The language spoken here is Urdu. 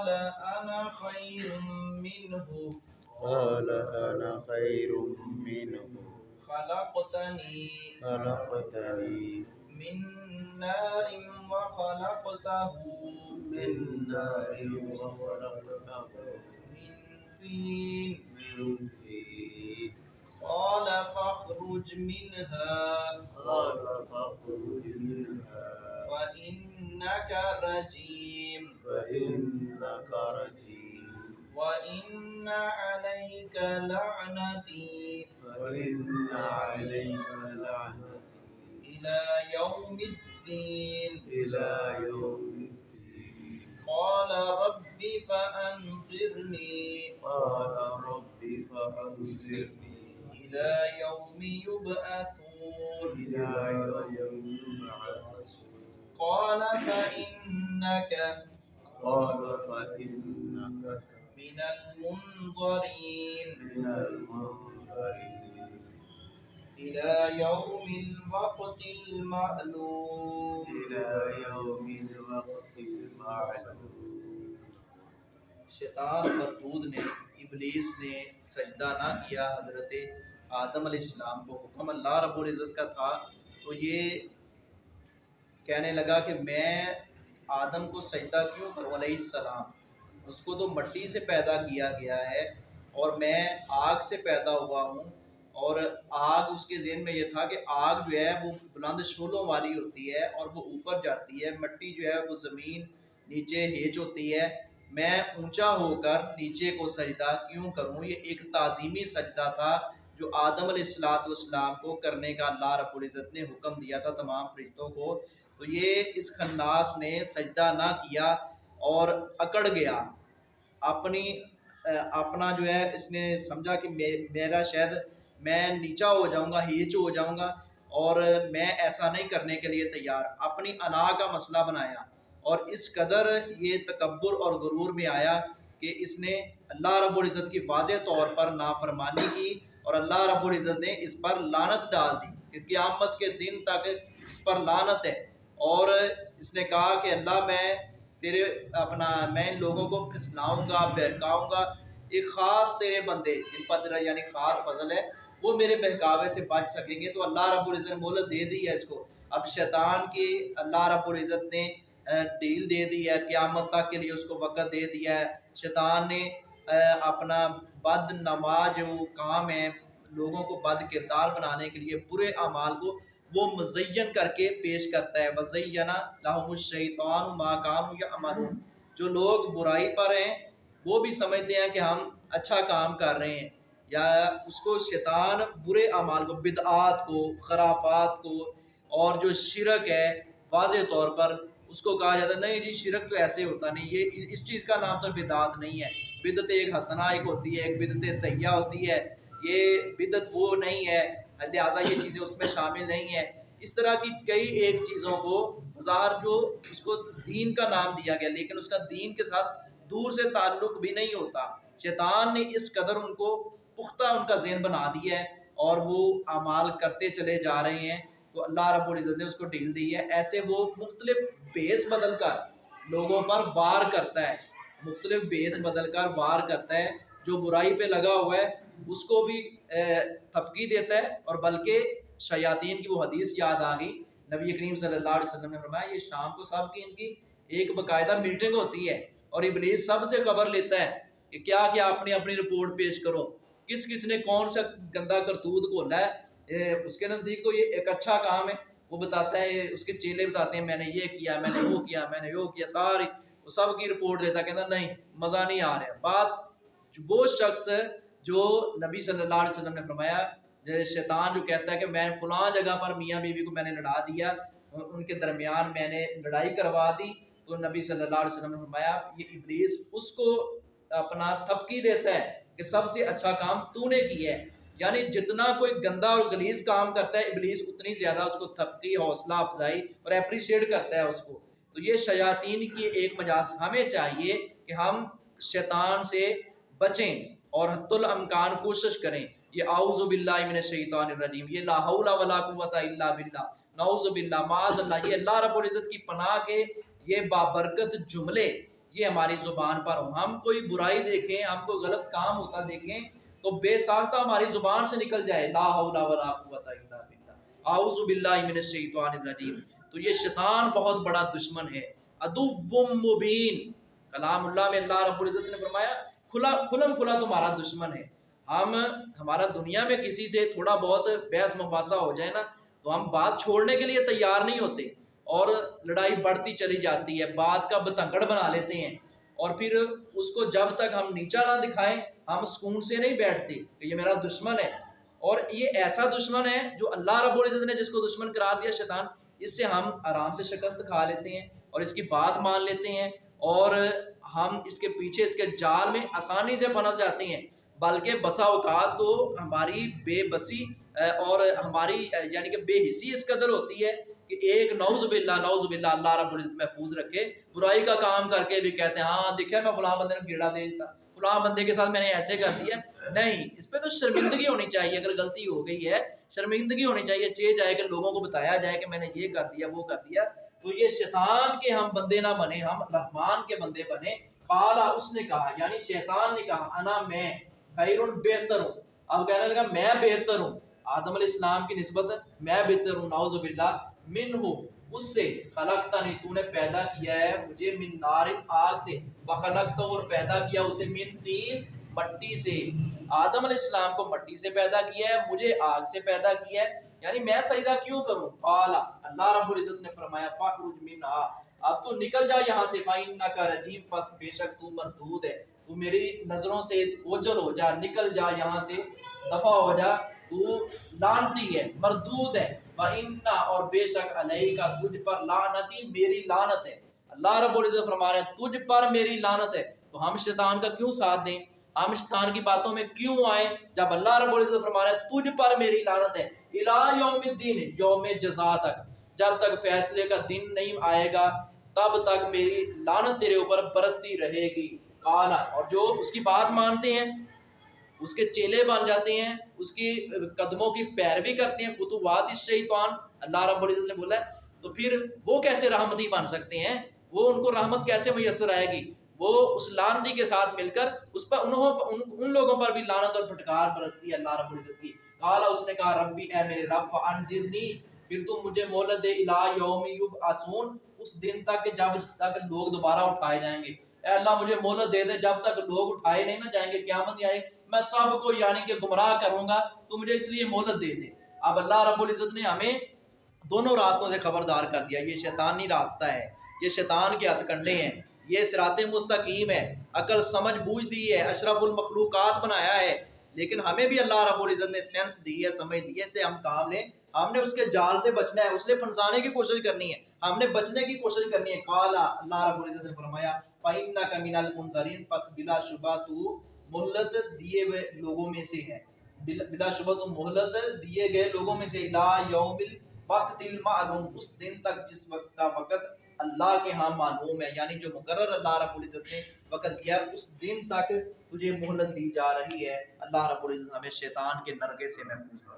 قال أنا خير منه قال أنا خير منه خلقتني من نار وخلقته من نار وخلقته من طين من طين قال فاخرج منها قال فاخرج منها فإنك رجيم فإنك رجيم وإن عليك لعنتي وإن عليك لعنتي إلى يوم الدين إلى يوم الدين قال رب فأنظرني قال رب فأنظرني إلى يوم يبعثون إلى يوم يبعثون قال فإنك قال فإنك من المنظرين من المنظرين إلى يوم الوقت المعلوم إلى يوم الوقت المعلوم. شیطان مردود نے، ابلیس نے سجدہ نہ کیا حضرت آدم علیہ السلام کو۔ حکم اللہ رب العزت کا تھا تو یہ کہنے لگا کہ میں آدم کو سجدہ کیوں کروں علیہ السلام، اس کو تو مٹی سے پیدا کیا گیا ہے اور میں آگ سے پیدا ہوا ہوں، اور آگ اس کے ذہن میں یہ تھا کہ آگ جو ہے وہ بلند شعلوں والی ہوتی ہے اور وہ اوپر جاتی ہے، مٹی جو ہے وہ زمین نیچے ہیج ہوتی ہے، میں اونچا ہو کر نیچے کو سجدہ کیوں کروں۔ یہ ایک تعظیمی سجدہ تھا جو آدم علیہ السلام کو کرنے کا اللہ رب العزت نے حکم دیا تھا تمام فرشتوں کو۔ تو یہ اس خناس نے سجدہ نہ کیا اور اکڑ گیا، اپنا جو ہے اس نے سمجھا کہ میرا شاید میں نیچا ہو جاؤں گا، ہیچ ہو جاؤں گا، اور میں ایسا نہیں کرنے کے لیے تیار، اپنی انا کا مسئلہ بنایا، اور اس قدر یہ تکبر اور غرور میں آیا کہ اس نے اللہ رب العزت کی واضح طور پر نافرمانی کی، اور اللہ رب العزت نے اس پر لعنت ڈال دی کہ قیامت کے دن تک اس پر لعنت ہے۔ اور اس نے کہا کہ اللہ میں ان لوگوں کو پھسلاؤں گا، بہکاؤں گا، ایک خاص تیرے بندے جن پر تیرا یعنی خاص فضل ہے وہ میرے بہکاوے سے بچ سکیں گے۔ تو اللہ رب العزت نے مہلت دے دی ہے اس کو، اب شیطان کی اللہ رب العزت نے ڈیل دے دی ہے، قیامت تک کے لیے اس کو وقت دے دیا ہے۔ شیطان نے اپنا بد نما جو کام ہے، لوگوں کو بد کردار بنانے کے لیے برے اعمال کو وہ مزین کر کے پیش کرتا ہے۔ وَزَيَّنَ لَهُمُ الشَّيْطَانُ مَا كَانُوا يَعْمَلُونَ، جو لوگ برائی پر ہیں وہ بھی سمجھتے ہیں کہ ہم اچھا کام کر رہے ہیں، یا اس کو شیطان برے اعمال کو، بدعات کو، خرافات کو، اور جو شرک ہے واضح طور پر اس کو کہا جاتا ہے نہیں جی شرک تو ایسے ہوتا نہیں، یہ اس چیز کا نام تو بدعات نہیں ہے، بدعت ایک حسنہ ایک ہوتی ہے، ایک بدعت سیئہ ہوتی ہے، یہ بدعت وہ نہیں ہے، لہٰذا یہ چیزیں اس میں شامل نہیں ہیں۔ اس طرح کی کئی ایک چیزوں کو بظاہر جو اس کو دین کا نام دیا گیا لیکن اس کا دین کے ساتھ دور سے تعلق بھی نہیں ہوتا۔ شیطان نے اس قدر ان کو پختہ ان کا ذہن بنا دیا ہے اور وہ اعمال کرتے چلے جا رہے ہیں، تو اللہ رب العزت نے اس کو ڈھیل دی ہے۔ ایسے وہ مختلف بیس بدل کر لوگوں پر وار کرتا ہے، مختلف بیس بدل کر وار کرتا ہے، جو برائی پہ لگا ہوا ہے اس کو بھی تھپکی دیتا ہے، اور بلکہ شیاطین کی وہ حدیث یاد آ گئی، نبی کریم صلی اللہ علیہ وسلم نے فرمایا یہ شام کو سب کی ان کی ایک باقاعدہ میٹنگ ہوتی ہے اور ابلیس سب سے خبر لیتا ہے کہ کیا کیا اپنی رپورٹ پیش کرو، کس نے کون سا گندا کرتوت کھولا ہے۔ اس کے نزدیک تو یہ ایک اچھا کام ہے، وہ بتاتا ہے، اس کے چیلے بتاتے ہیں میں نے یہ کیا، میں نے وہ کیا، میں نے وہ کیا، ساری وہ سب کی رپورٹ لیتا، کہتا نہیں مزہ نہیں آ رہا۔ بات وہ شخص جو نبی صلی اللہ علیہ وسلم نے فرمایا، شیطان جو کہتا ہے کہ میں فلاں جگہ پر میاں بیوی کو میں نے لڑا دیا، ان کے درمیان میں نے لڑائی کروا دی، تو نبی صلی اللہ علیہ وسلم نے فرمایا یہ ابلیس اس کو اپنا تھپکی دیتا ہے کہ سب سے اچھا کام تو نے کیا ہے، یعنی جتنا کوئی گندا اور غلیظ کام کرتا ہے ابلیس اتنی زیادہ اس کو تھپکی، حوصلہ افزائی اور اپریشیٹ کرتا ہے اس کو۔ تو یہ شیاطین کی ایک مجاز، ہمیں چاہیے کہ ہم شیطان سے بچیں اور حتی الامکان کوشش کریں۔ یہ اعوذ باللہ من الشیطان الرجیم، یہ لا حول ولا قوت الا باللہ، نعوذ باللہ، معاذ اللہ، یہ اللہ رب العزت کی پناہ کے یہ بابرکت جملے یہ ہماری زبان پر ہو. ہم کوئی برائی دیکھیں, ہم کوئی غلط کام ہوتا دیکھیں تو بے ساختہ ہماری زبان سے نکل جائے لا حول ولا قوت الا باللہ, اعوذ باللہ من الشیطان الرجیم. تو یہ شیطان بہت بڑا دشمن ہے, عدو مبین. کلام اللہ میں اللہ رب العزت نے فرمایا کھلم کھلا تمہارا دشمن ہے. ہمارا دنیا میں کسی سے تھوڑا بہت بحث مباحثہ ہو جائے نا تو ہم بات چھوڑنے کے لیے تیار نہیں ہوتے, اور لڑائی بڑھتی چلی جاتی ہے, بات کا بتنگڑ بنا لیتے ہیں, اور پھر اس کو جب تک ہم نیچا نہ دکھائیں ہم سکون سے نہیں بیٹھتے کہ یہ میرا دشمن ہے. اور یہ ایسا دشمن ہے جو اللہ رب العزت نے جس کو دشمن قرار دیا شیطان, اس سے ہم آرام سے شکست کھا لیتے ہیں اور اس کی بات مان لیتے ہیں, اور ہم اس کے پیچھے اس کے جال میں آسانی سے پھنس جاتے ہیں. بلکہ بسا اوقات تو ہماری بے بسی اور ہماری یعنی کہ بے حسی اس قدر ہوتی ہے کہ ایک نعوذ باللہ اللہ رب العزت محفوظ رکھے, برائی کا کام کر کے بھی کہتے ہیں ہاں دیکھا میں فلاں بندے نے کیڑا دے دیتا, فلاں بندے کے ساتھ میں نے ایسے کر دیا. نہیں, اس پہ تو شرمندگی ہونی چاہیے. اگر غلطی ہو گئی ہے شرمندگی ہونی چاہیے, جائے کہ لوگوں کو بتایا جائے کہ میں نے یہ کر دیا وہ کر دیا. تو یہ شیطان کے ہم بندے نہ بنے, ہم رحمان کے بندے بنے. قالا, اس نے کہا یعنی شیطان نے کہا, انا میں خیر بہتر ہوں. اب کہنے لگا میں بہتر ہوں, آدم علیہ السلام کی نسبت میں بہتر ہوں, نعوذ باللہ, منہ اس سے, خلقتنی تو نے پیدا کیا ہے مجھے, من نار آگ سے, وخلقتہ اور پیدا کیا اسے, من طین مٹی سے. آدم علیہ السلام کو مٹی سے پیدا کیا ہے, مجھے آگ سے پیدا کیا ہے, یعنی میں سجدہ کیوں کروں. قال, اللہ رب العزت نے فرمایا, فاخرج منہا, اب تو نکل جا یہاں سے, فإنک رجیم, پس بے شک تو مردود ہے, تو میری نظروں سے اوجھل ہو جا, نکل جا یہاں سے, دفع ہو جا, تو لعنتی ہے, مردود ہے. وَإِنَّ, اور بے شک, علیکا, تجھ پر, لعنتی, میری لعنت ہے. اللہ رب العزت فرما رہے ہیں تجھ پر میری لعنت ہے. تو ہم شیطان کا کیوں ساتھ دیں, ہم شیطان کی باتوں میں کیوں آئیں, جب اللہ رب العزت فرما رہے ہیں تجھ پر میری لعنت ہے, الی یوم الدین, یوم جزا تک, جب تک فیصلے کا دن نہیں آئے گا تب تک میری لعنت تیرے اوپر برستی رہے گی. قال, اور جو اس کی بات مانتے ہیں اس کے چیلے بن جاتے ہیں, اس کی قدموں کی پیروی کرتے ہیں, خطوات الشیطان, اللہ رب العزت نے بولا ہے, تو پھر وہ کیسے رحمتی بن سکتے ہیں, وہ ان کو رحمت کیسے میسر آئے گی. وہ اس لعنتی کے ساتھ مل کر اس پر ان لوگوں پر بھی لعنت اور پھٹکار برستی ہے اللہ رب العزت کی. قال, اس نے کہا, ربی, اے میرے رب, فانذرنی, پھر تو مجھے مہلت دے, الی یوم یبعثون, اس دن تک کہ جب تک لوگ دوبارہ اٹھائے جائیں گے. اے اللہ مجھے مہلت دے دے جب تک لوگ اٹھائے نہیں نہ جائیں گے, قیامت نہیں آئے, میں سب کو یعنی کہ گمراہ کروں گا, تو مجھے اس لیے مہلت دے دے. اب اللہ رب العزت نے ہمیں دونوں راستوں سے خبردار کر دیا. یہ شیطانی راستہ ہے, یہ شیطان کے ہتھ کنڈے ہیں, یہ صراط مستقیم ہے, عقل سمجھ بوجھ دی ہے, اشرف المخلوقات بنایا ہے, لیکن ہمیں بھی اللہ رب العزت نے سینس دی ہے, سمجھ دی ہے, سے ہم کام لیں. ہم نے اس کے جال سے بچنا ہے, اس لیے پھنسانے کی کوشش کرنی ہے, ہم نے بچنے کی کوشش کرنی ہے. قال, اللہ رب العزت نے فرمایا, فإنک من المنذرین, پس بلا شبہ تو مہلت دیے ہوئے لوگوں میں سے ہے, بلا شبہ تو مہلت دیے گئے لوگوں میں سے, الی یوم الوقت المعلوم, اس دن تک جس وقت کا وقت اللہ کے ہاں معلوم ہے, یعنی جو مقرر اللہ رب العزت نے وقت دیا, اس دن تک تجھے مہلت دی جا رہی ہے. اللہ رب العزت ہمیں شیطان کے نرغے سے محفوظ